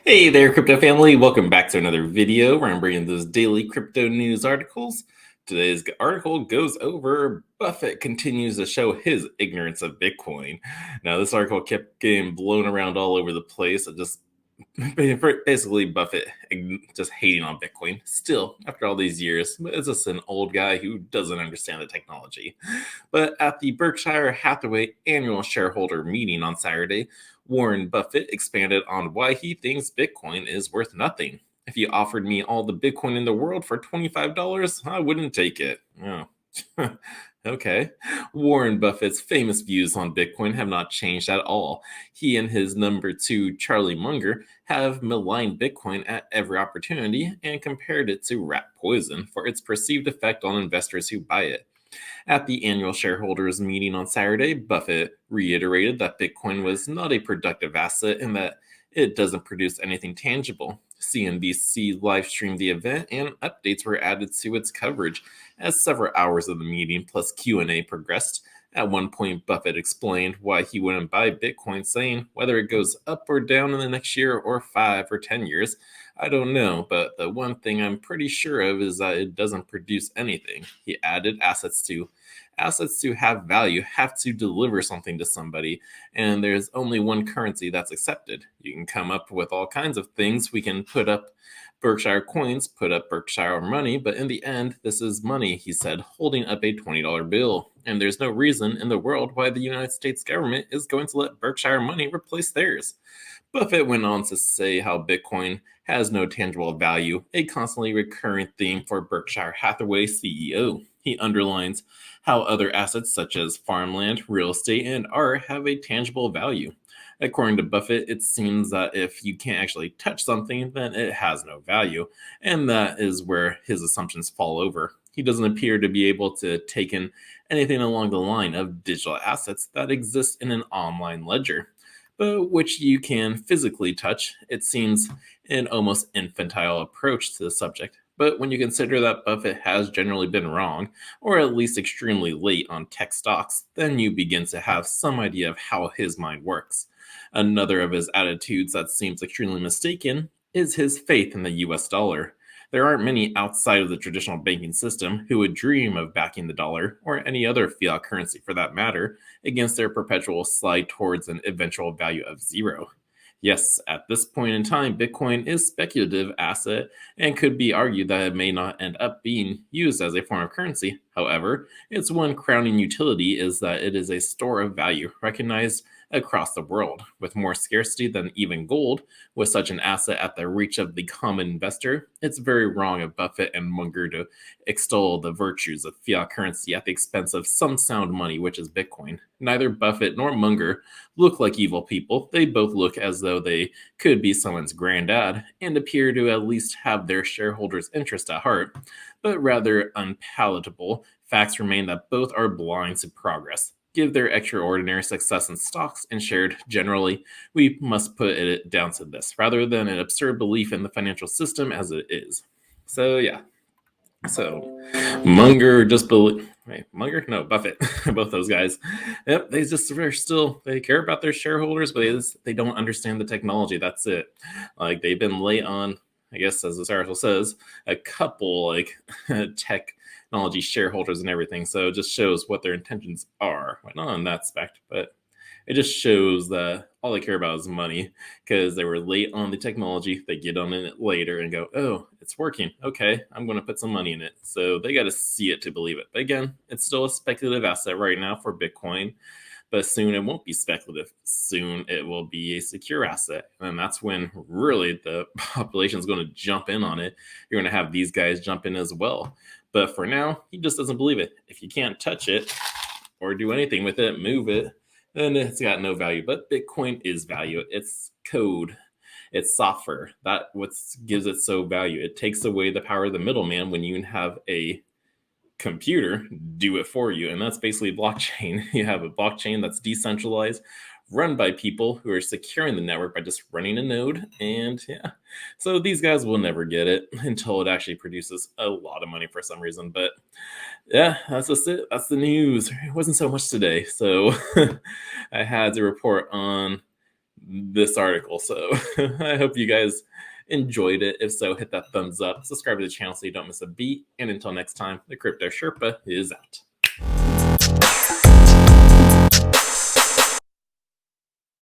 Hey there, crypto family. Welcome back to another video where I'm bringing those daily crypto news articles. Today's article goes over Buffett continues to show his ignorance of Bitcoin. Now, this article kept getting blown around all over the place. It just basically Buffett just hating on Bitcoin still after all these years. It's just an old guy who doesn't understand the technology. But at the Berkshire Hathaway annual shareholder meeting on Saturday, Warren Buffett expanded on why he thinks Bitcoin is worth nothing. If you offered me all the Bitcoin in the world for $25, I wouldn't take it. Oh. Okay. Warren Buffett's famous views on Bitcoin have not changed at all. He and his number two, Charlie Munger, have maligned Bitcoin at every opportunity and compared it to rat poison for its perceived effect on investors who buy it. At the annual shareholders meeting on Saturday, Buffett reiterated that Bitcoin was not a productive asset and that it doesn't produce anything tangible. CNBC live streamed the event and updates were added to its coverage as several hours of the meeting plus Q&A progressed. At one point, Buffett explained why he wouldn't buy Bitcoin, saying whether it goes up or down in the next year or 5 or 10 years, I don't know, but the one thing I'm pretty sure of is that it doesn't produce anything. He added assets to have value have to deliver something to somebody, and there's only one currency that's accepted. You can come up with all kinds of things. We can put up Berkshire coins, put up Berkshire money, but in the end, this is money, he said, holding up a $20 bill. And there's no reason in the world why the United States government is going to let Berkshire money replace theirs. Buffett went on to say how Bitcoin has no tangible value, a constantly recurring theme for Berkshire Hathaway CEO. He underlines how other assets such as farmland, real estate, and art have a tangible value. According to Buffett, it seems that if you can't actually touch something, then it has no value, and that is where his assumptions fall over. He doesn't appear to be able to take in anything along the line of digital assets that exist in an online ledger, but which you can physically touch. It seems an almost infantile approach to the subject. But when you consider that Buffett has generally been wrong, or at least extremely late on tech stocks, then you begin to have some idea of how his mind works. Another of his attitudes that seems extremely mistaken is his faith in the US dollar. There aren't many outside of the traditional banking system who would dream of backing the dollar, or any other fiat currency for that matter, against their perpetual slide towards an eventual value of zero. Yes, at this point in time, Bitcoin is a speculative asset and could be argued that it may not end up being used as a form of currency. However, its one crowning utility is that it is a store of value recognized across the world. With more scarcity than even gold, with such an asset at the reach of the common investor, it's very wrong of Buffett and Munger to extol the virtues of fiat currency at the expense of some sound money, which is Bitcoin. Neither Buffett nor Munger look like evil people. They both look as though they could be someone's granddad and appear to at least have their shareholders' interest at heart. But rather unpalatable, facts remain that both are blind to progress. Give their extraordinary success in stocks and shared generally, we must put it down to this, rather than an absurd belief in the financial system as it is. So yeah. So Munger just believe. Wait, Munger? No, Buffett. Both those guys. Yep, they care about their shareholders, but they don't understand the technology. That's it. Like they've been late on, I guess, as this article says, a couple like technology shareholders and everything. So it just shows what their intentions are. Well, not in that aspect, but it just shows that all they care about is money because they were late on the technology. They get on it later and go, oh, it's working. Okay, I'm going to put some money in it. So they got to see it to believe it. But again, it's still a speculative asset right now for Bitcoin. But soon it won't be speculative. Soon it will be a secure asset. And that's when really the population is going to jump in on it. You're going to have these guys jump in as well. But for now, he just doesn't believe it. If you can't touch it or do anything with it, move it, then it's got no value. But Bitcoin is value. It's code. It's software. That what gives it so value. It takes away the power of the middleman when you have a computer do it for you. And that's basically blockchain. You have a blockchain that's decentralized, run by people who are securing the network by just running a node. And yeah, so these guys will never get it until it actually produces a lot of money for some reason. But yeah, that's just it. That's the news. It wasn't so much today. So I had to report on this article. So I hope you guys enjoyed it. If so, hit that thumbs up, subscribe to the channel so you don't miss a beat. And until next time, the Crypto Sherpa is out.